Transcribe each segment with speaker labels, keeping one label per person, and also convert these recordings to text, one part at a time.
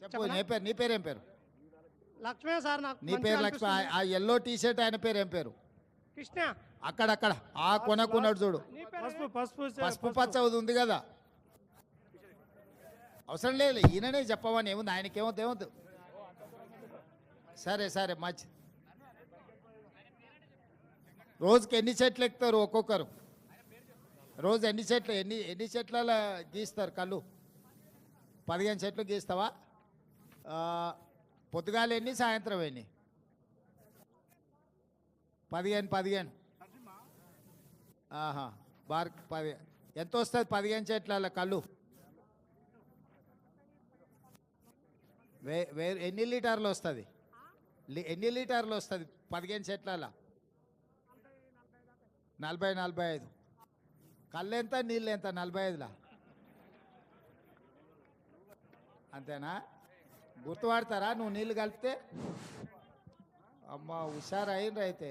Speaker 1: చెప్పు నీ పేరు ఏం పేరు?
Speaker 2: లక్ష్మే సార్. నాకు
Speaker 1: నీ
Speaker 2: మంచిగా
Speaker 1: పేరు లక్ష్మి.
Speaker 2: అనిపిస్తుంది.
Speaker 1: ఆ ఎల్లో టీ షర్ట్ ఆయన పేరు ఏం పేరు?
Speaker 2: కృష్ణ.
Speaker 1: అక్కడక్కడ ఆ కొనకున్నాడు చూడు,
Speaker 2: నీ పేరు
Speaker 3: పసుపు పసుపు
Speaker 1: పసుపు పచ్చ ఉంది కదా. అవసరం లేదు, ఈయననే చెప్పమని ఏముంది, ఆయనకేమవుతుంది. సరే సరే మంచి. రోజుకి ఎన్ని చెట్లు ఎక్కుతారు ఒక్కొక్కరు? రోజు ఎన్ని చెట్లు ఎన్ని చెట్ల గీస్తారు కళ్ళు? 15 చెట్లు గీస్తావా? పొద్దుగాల ఎన్ని, సాయంత్రం ఎన్ని? 15. ఆహా, 10. ఎంత వస్తుంది 15 చెట్ల కళ్ళు? ఎన్ని లీటర్లు వస్తుంది? ఎన్ని లీటర్లు వస్తుంది 15 చెట్ల? 40-45. కళ్ళు ఎంత, నీళ్ళు ఎంత? 45లా? అంతేనా? గుర్తుపడతారా నువ్వు నీళ్ళు కలిపితే? అమ్మ హుషారు అయిండ్రు అయితే.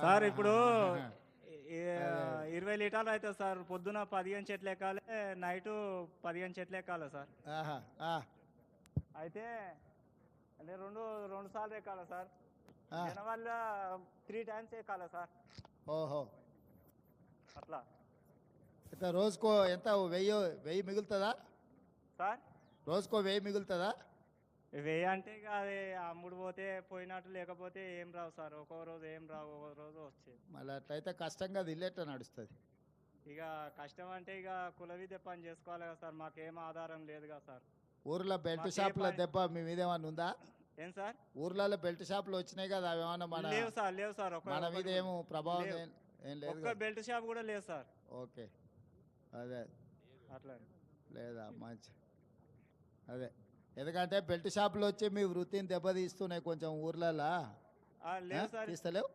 Speaker 3: సార్ ఇప్పుడు 20 లీటర్లు అవుతుంది సార్. పొద్దున 15 చెట్లు ఎక్కాలి, నైట్ 15 చెట్లు ఎక్కాలి సార్.
Speaker 1: ఆహా,
Speaker 3: అయితే అంటే రెండు సార్లు ఎక్కాలి సార్. వల్ల 3 టైమ్స్ ఎక్కాలి సార్.
Speaker 1: ఓహో,
Speaker 3: అట్లా
Speaker 1: అయితే రోజుకో ఎంత? 1000 మిగులుతుందా
Speaker 3: సార్?
Speaker 1: రోజుకో 1000 మిగులుతుందా?
Speaker 3: వెయ్యి అంటే ఇక అది అమ్ముడు పోతే పోయినట్టు, లేకపోతే ఏం రావు సార్. ఒక్కో రోజు ఏం రావు, ఒక్కో రోజు వచ్చేది.
Speaker 1: మళ్ళీ అట్లయితే కష్టంగా దిల్లేట నడుస్తుంది.
Speaker 3: ఇక కష్టం అంటే ఇక కుల విద్య పని చేసుకోవాలి కదా సార్. మాకేం ఆధారం లేదు కదా సార్.
Speaker 1: ఊర్లో బెల్ట్ షాపుల దెబ్బ మీ మీద ఏమన్నా ఉందా?
Speaker 3: ఏం సార్?
Speaker 1: ఊర్లలో బెల్ట్ షాపులు వచ్చినాయి కదా, అవి ఏమన్నా
Speaker 3: లేవు సార్.
Speaker 1: మన మీద ఏమో ప్రభావం ఏం లేదు
Speaker 3: ఒక్క బెల్ట్ షాప్ కూడా లేదు సార్.
Speaker 1: ఓకే, అదే
Speaker 3: అట్లా
Speaker 1: లేదా మంచి. అదే, ఎందుకంటే బెల్ట్ షాపులు వచ్చి మీ వృత్తిని దెబ్బతీస్తున్నాయి కొంచెం ఊర్లలో.
Speaker 3: లేవు సార్.
Speaker 1: తీస్తలేవు?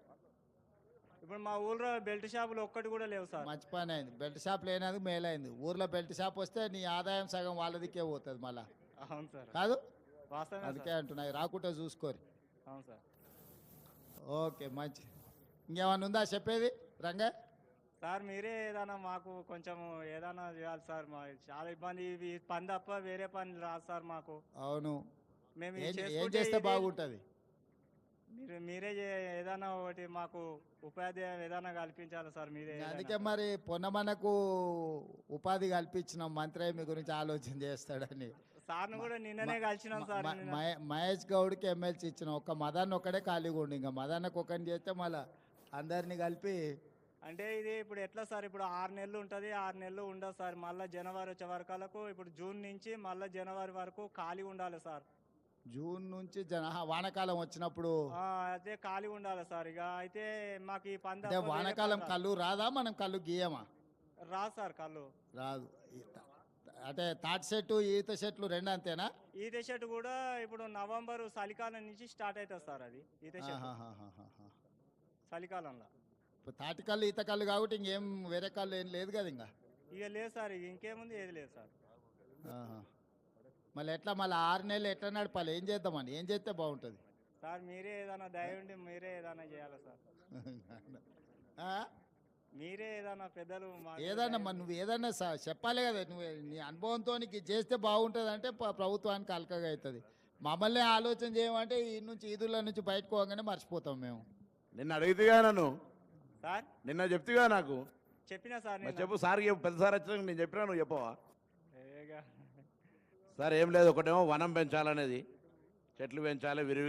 Speaker 3: ఇప్పుడు మా ఊళ్ళో బెల్ట్ షాపులు ఒక్కటి కూడా లేవు సార్.
Speaker 1: మంచి పని అయింది, బెల్ట్ షాప్ లేనందుకు మేలైంది. ఊర్లో బెల్ట్ షాప్ వస్తే నీ ఆదాయం సగం వాళ్ళదికే పోతుంది మళ్ళా.
Speaker 3: అవును సార్,
Speaker 1: కాదు?
Speaker 3: వాస్తవమే
Speaker 1: అందుకే అంటున్నాయి, రాకుంటే చూసుకోరు.
Speaker 3: అవును సార్.
Speaker 1: ఓకే మంచి. ఇంకేమన్నా ఉందా చెప్పేది రంగా?
Speaker 3: సార్ మీరే ఏదైనా మాకు కొంచెం ఏదైనా చేయాలి సార్. మా చాలా ఇబ్బంది, ఇవి పని తప్ప వేరే పని రాదు సార్ మాకు.
Speaker 1: అవును,
Speaker 3: మేము
Speaker 1: ఏం చేస్తే బాగుంటుంది?
Speaker 3: మీరే ఏదైనా ఒకటి మాకు ఉపాధ్యాయం ఏదైనా కల్పించాలి సార్. మీరే
Speaker 1: అందుకే మరి పొన్నమనకు ఉపాధి కల్పించినాం, మంత్రి మీ గురించి ఆలోచన చేస్తాడని.
Speaker 3: సార్ను కూడా నిన్ననే కలిసినాం సార్.
Speaker 1: మహేష్ గౌడ్కి ఎమ్మెల్సీ ఇచ్చినాం, ఒక్క మదన్ ఒక్కడే ఖాళీగా ఉండి, ఇంకా మదన్నకు ఒకరిని చేస్తే మళ్ళీ అందరినీ కలిపి.
Speaker 3: అంటే ఇది ఇప్పుడు ఎట్లా సార్? ఇప్పుడు 6 నెలలు ఉంటుంది, 6 నెలలు ఉండదు సార్. మళ్ళీ జనవరి వచ్చే వరకు, ఇప్పుడు జూన్ నుంచి మళ్ళీ జనవరి వరకు ఖాళీ ఉండాలి సార్.
Speaker 1: జూన్ నుంచి వానాకాలం వచ్చినప్పుడు
Speaker 3: అయితే ఖాళీ ఉండాలి సార్. ఇక అయితే మాకు ఈ పని
Speaker 1: అంటే వానాకాలం కళ్ళు రాదా? మనం కళ్ళు గీయమా?
Speaker 3: రాదు సార్ కళ్ళు.
Speaker 1: రాదు. అంటే తాటి చెట్టు ఈత చెట్లు రెండు అంతేనా?
Speaker 3: ఈత చెట్టు కూడా ఇప్పుడు నవంబర్ చలికాలం నుంచి స్టార్ట్ అవుతుంది సార్. అది ఈత చెట్టు చలికాలంలో.
Speaker 1: ఇప్పుడు తాటి కళ్ళు ఈత కళ్ళు కాబట్టి ఇంకేం వేరే కళ్ళు ఏం లేదు కదా ఇంకా?
Speaker 3: ఇక లేదు సార్, ఇక ఇంకేముంది, ఏది లేదు సార్.
Speaker 1: మళ్ళీ ఎట్లా మళ్ళీ 6 నెలలు ఎట్లా నడపాలి? ఏం చేద్దామని, ఏం చేస్తే బాగుంటుంది
Speaker 3: సార్? మీరే ఏదైనా దయ ఉండి మీరే ఏదైనా చేయాలి సార్. మీరే ఏదైనా పెద్దలు
Speaker 1: ఏదన్నా మరి నువ్వు ఏదన్నా చెప్పాలి కదా. నువ్వు నీ అనుభవంతో నీకు చేస్తే బాగుంటుంది అంటే ప్రభుత్వానికి అలకగా అవుతుంది. మమ్మల్ని ఆలోచన చేయమంటే ఈ నుంచి ఈదుల నుంచి బయటకు పోగానే మర్చిపోతాం మేము.
Speaker 4: నిన్న అడిగితేగా నన్ను
Speaker 3: సార్,
Speaker 4: నిన్న చెప్తిగా నాకు
Speaker 3: చెప్పినా సార్.
Speaker 4: చెప్పు సార్, పెద్ద సార్ వచ్చినాక నేను చెప్పినా, నువ్వు చెప్పవా?
Speaker 3: ఏగా
Speaker 4: సార్ ఏం లేదు, ఒకటేమో వనం పెంచాలనేది, చెట్లు పెంచాలి విరివి